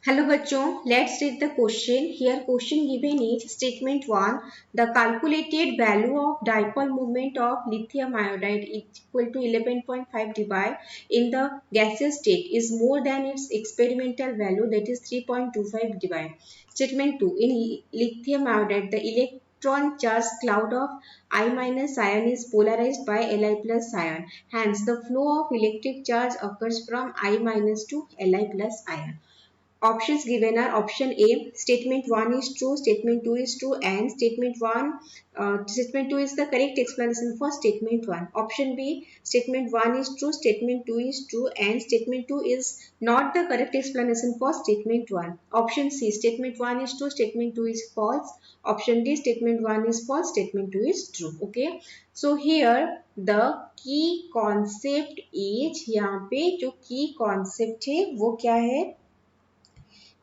Hello बच्चों, let's read the question. Here question given is statement 1. The calculated value of dipole moment of lithium iodide is equal to 11.5 dBi in the gaseous state is more than its experimental value, that is 3.25 dBi. Statement 2. In lithium iodide, the electron charge cloud of I minus ion is polarized by Li plus ion. Hence, the flow of electric charge occurs from I minus to Li plus ion. Options given are option A, statement 1 is true, statement 2 is true, and statement 2 is the correct explanation for statement 1. Option B, statement 1 is true, statement 2 is true, and statement 2 is not the correct explanation for statement 1. Option C, statement 1 is true, statement 2 is false. Option D, statement 1 is false, statement 2 is true. Okay. So here the key concept is, यहाँ पे जो key concept है वो क्या है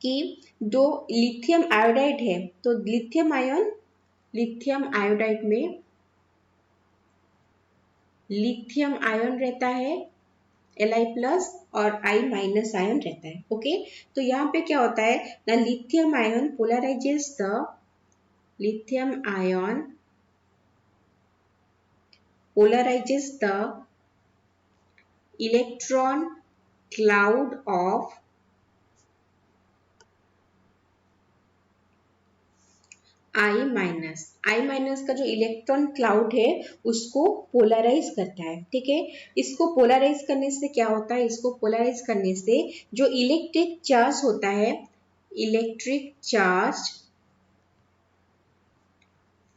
कि दो lithium iodide है, तो लिथियम आयोडाइड में लिथियम आयन रहता है Li प्लस और I माइनस आयन रहता है. ओके, तो यहाँ पे क्या होता है ना, lithium ion polarizes the electron cloud of I minus का जो इलेक्ट्रॉन क्लाउड है उसको पोलराइज करता है. ठीक है, इसको पोलराइज करने से क्या होता है, इसको पोलराइज करने से जो इलेक्ट्रिक चार्ज होता है, electric charge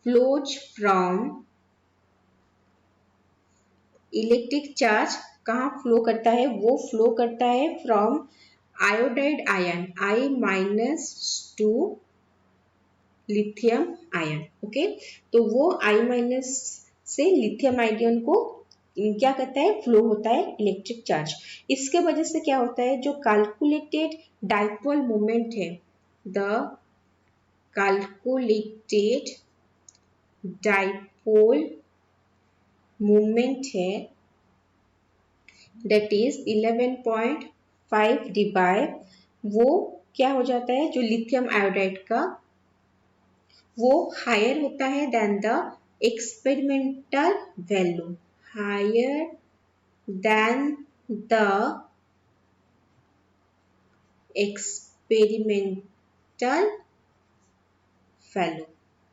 flows from, electric charge कहाँ फ्लो करता है, वो फ्लो करता है from iodide ion I minus two lithium ion. Okay, तो वो I माइनस से लिथियम आयन को क्या करता है, फ्लो होता है इलेक्ट्रिक चार्ज. इसके वजह से क्या होता है, जो कैलकुलेटेड डाइपोल मोमेंट है, द कैलकुलेटेड डाइपोल मोमेंट है दैट इज 11.5 dBi, वो क्या हो जाता है, जो लिथियम आयोडाइड का वो हायर होता है than the experimental value, higher than the experimental value.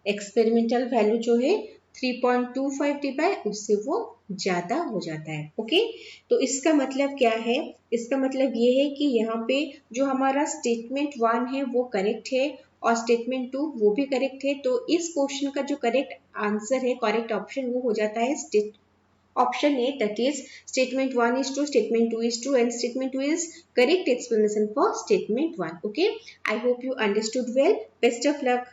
Experimental value जो है 3.25 dBi, उससे वो ज्यादा हो जाता है. ओके, तो इसका मतलब क्या है, इसका मतलब ये है कि यहाँ पे जो हमारा स्टेटमेंट 1 है वो करेक्ट है और स्टेटमेंट 2 वो भी करेक्ट है. तो इस क्वेश्चन का जो करेक्ट आंसर है, करेक्ट ऑप्शन वो हो जाता है option A, that is statement 1 is true, statement 2 is true, and statement 2 is correct explanation for statement 1. Okay, I hope you understood well. Best of luck.